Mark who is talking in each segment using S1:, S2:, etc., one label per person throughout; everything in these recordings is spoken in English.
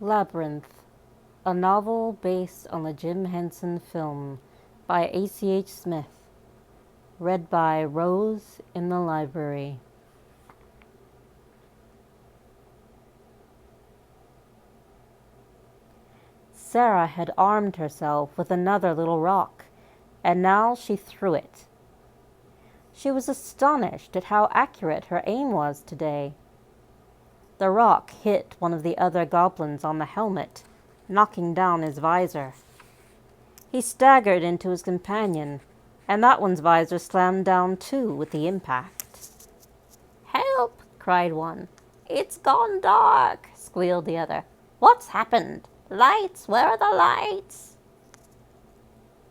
S1: Labyrinth, a novel based on the Jim Henson film by A.C.H. Smith, read by Rose in the library. Sarah had armed herself with another little rock, and now she threw it. She was astonished at how accurate her aim was today. The rock hit one of the other goblins on the helmet, knocking down his visor. He staggered into his companion, and that one's visor slammed down too with the impact. "Help!" cried one. "It's gone dark!" squealed the other. "What's happened? Lights! Where are the lights?"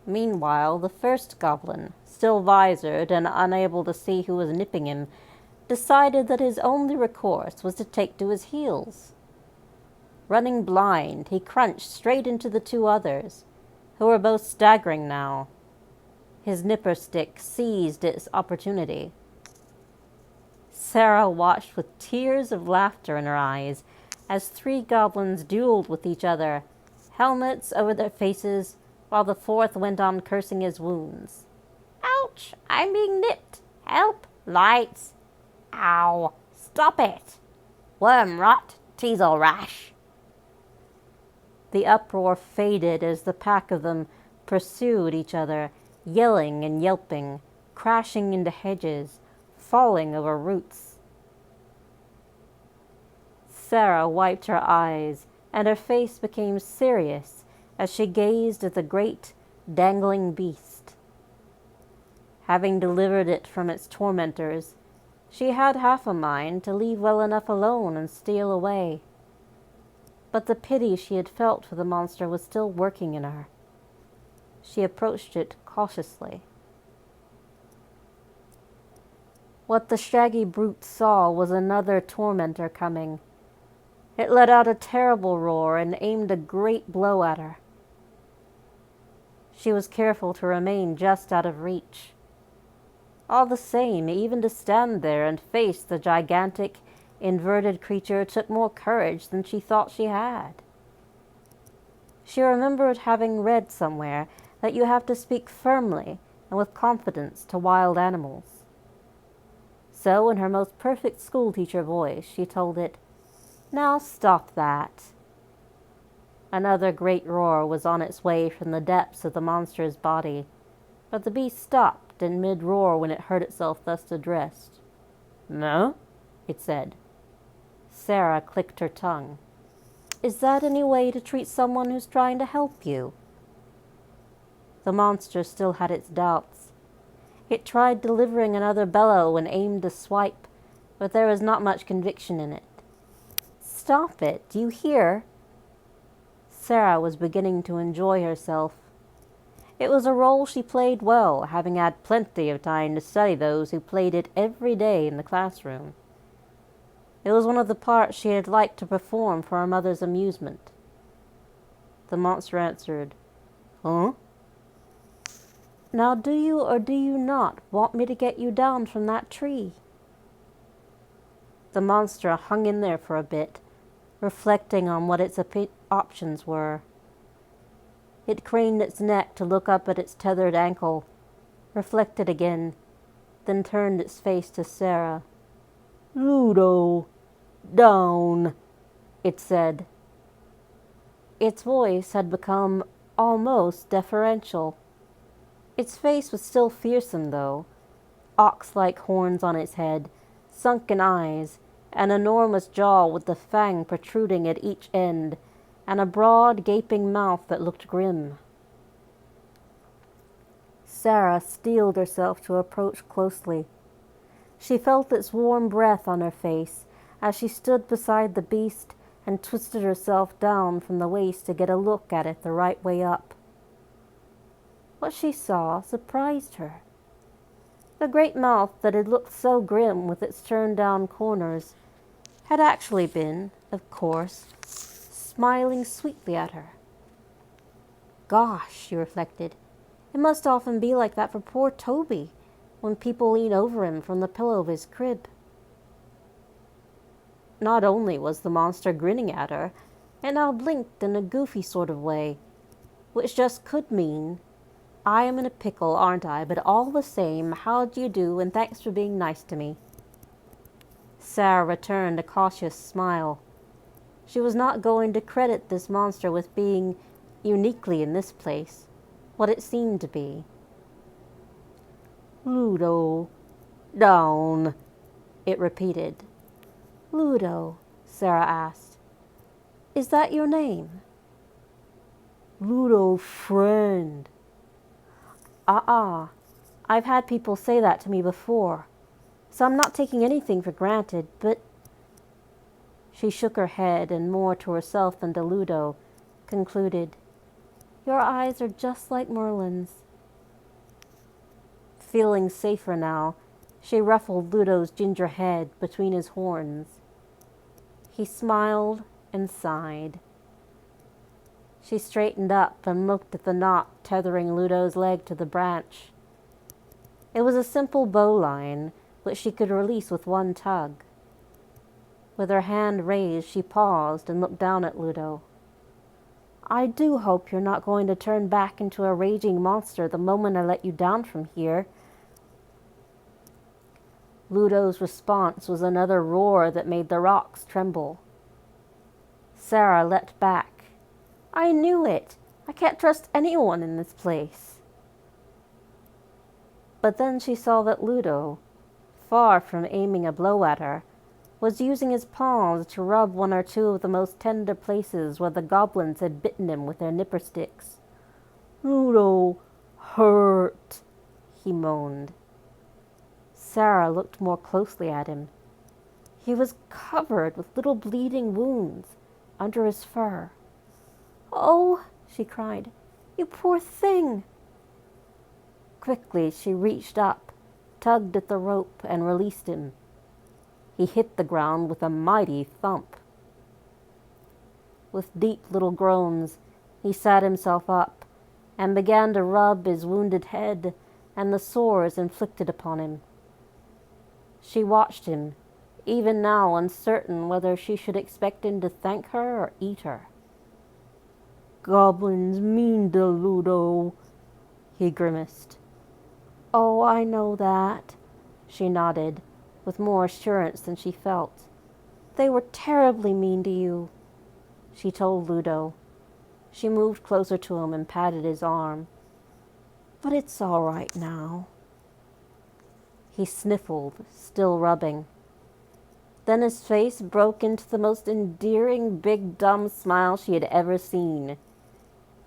S1: Meanwhile, the first goblin, still visored and unable to see who was nipping him, decided that his only recourse was to take to his heels. Running blind, he crunched straight into the two others, who were both staggering now. His nipper stick seized its opportunity. Sarah watched with tears of laughter in her eyes as three goblins dueled with each other, helmets over their faces, while the fourth went on cursing his wounds. "Ouch! I'm being nipped! Help! Lights! Ow! Stop it! Worm rot! Teasel rash!" The uproar faded as the pack of them pursued each other, yelling and yelping, crashing into hedges, falling over roots. Sarah wiped her eyes, and her face became serious as she gazed at the great, dangling beast. Having delivered it from its tormentors, she had half a mind to leave well enough alone and steal away. But the pity she had felt for the monster was still working in her. She approached it cautiously. What the shaggy brute saw was another tormentor coming. It let out a terrible roar and aimed a great blow at her. She was careful to remain just out of reach. All the same, even to stand there and face the gigantic, inverted creature took more courage than she thought she had. She remembered having read somewhere that you have to speak firmly and with confidence to wild animals. So, in her most perfect schoolteacher voice, she told it, "Now stop that." Another great roar was on its way from the depths of the monster's body, but the beast stopped in mid-roar when it heard itself thus addressed. "No?" it said. Sarah clicked her tongue. "Is that any way to treat someone who's trying to help you?" The monster still had its doubts. It tried delivering another bellow and aimed a swipe, but there was not much conviction in it. "Stop it, do you hear?" Sarah was beginning to enjoy herself. It was a role she played well, having had plenty of time to study those who played it every day in the classroom. It was one of the parts she had liked to perform for her mother's amusement. The monster answered, "Huh?" "Now do you or do you not want me to get you down from that tree?" The monster hung in there for a bit, reflecting on what its options were. It craned its neck to look up at its tethered ankle, reflected again, then turned its face to Sarah. "Ludo, down," it said. Its voice had become almost deferential. Its face was still fearsome, though, ox-like horns on its head, sunken eyes, an enormous jaw with the fang protruding at each end, and a broad, gaping mouth that looked grim. Sarah steeled herself to approach closely. She felt its warm breath on her face as she stood beside the beast and twisted herself down from the waist to get a look at it the right way up. What she saw surprised her. The great mouth that had looked so grim with its turned-down corners had actually been, of course, smiling sweetly at her. Gosh, she reflected, it must often be like that for poor Toby when people lean over him from the pillow of his crib. Not only was the monster grinning at her, and Al blinked in a goofy sort of way, which just could mean, I am in a pickle, aren't I? But all the same, how do you do, and thanks for being nice to me. Sarah returned a cautious smile. She was not going to credit this monster with being uniquely in this place, what it seemed to be. Ludo, down, it repeated. Ludo, Sarah asked. Is that your name? Ludo friend. I've had people say that to me before, so I'm not taking anything for granted, but... She shook her head and more to herself than to Ludo, concluded, Your eyes are just like Merlin's. Feeling safer now, she ruffled Ludo's ginger head between his horns. He smiled and sighed. She straightened up and looked at the knot tethering Ludo's leg to the branch. It was a simple bowline, which she could release with one tug. With her hand raised, she paused and looked down at Ludo. I do hope you're not going to turn back into a raging monster the moment I let you down from here. Ludo's response was another roar that made the rocks tremble. Sarah leapt back. I knew it. I can't trust anyone in this place. But then she saw that Ludo, far from aiming a blow at her, was using his paws to rub one or two of the most tender places where the goblins had bitten him with their nipper sticks. Ludo, hurt, he moaned. Sarah looked more closely at him. He was covered with little bleeding wounds under his fur. Oh, she cried, you poor thing. Quickly she reached up, tugged at the rope, and released him. He hit the ground with a mighty thump. With deep little groans, he sat himself up and began to rub his wounded head and the sores inflicted upon him. She watched him, even now uncertain whether she should expect him to thank her or eat her. Goblins mean to Ludo, he grimaced. Oh, I know that, she nodded, with more assurance than she felt. They were terribly mean to you, she told Ludo. She moved closer to him and patted his arm. But it's all right now. He sniffled, still rubbing. Then his face broke into the most endearing, big, dumb smile she had ever seen.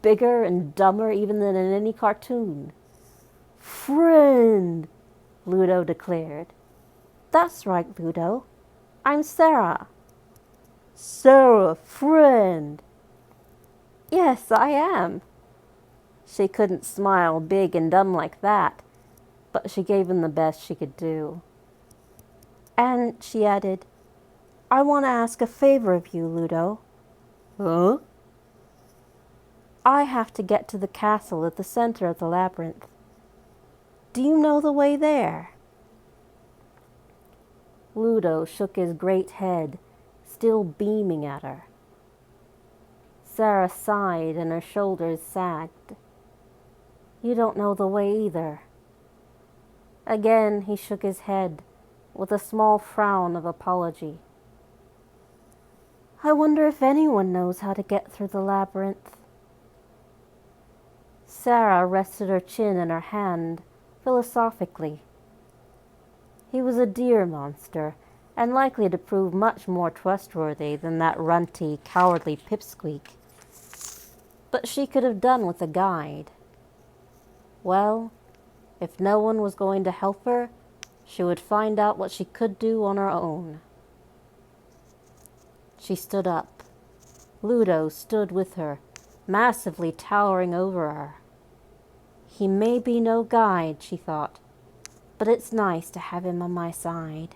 S1: Bigger and dumber even than in any cartoon. Friend, Ludo declared. That's right, Ludo. I'm Sarah. Sarah, friend. Yes, I am. She couldn't smile big and dumb like that, but she gave him the best she could do. And, she added, I want to ask a favor of you, Ludo. Huh? I have to get to the castle at the center of the labyrinth. Do you know the way there? Ludo shook his great head, still beaming at her. Sarah sighed and her shoulders sagged. You don't know the way either. Again he shook his head, with a small frown of apology. I wonder if anyone knows how to get through the labyrinth. Sarah rested her chin in her hand, philosophically. He was a deer monster, and likely to prove much more trustworthy than that runty, cowardly pipsqueak. But she could have done with a guide. Well, if no one was going to help her, she would find out what she could do on her own. She stood up. Ludo stood with her, massively towering over her. He may be no guide, she thought, but it's nice to have him on my side.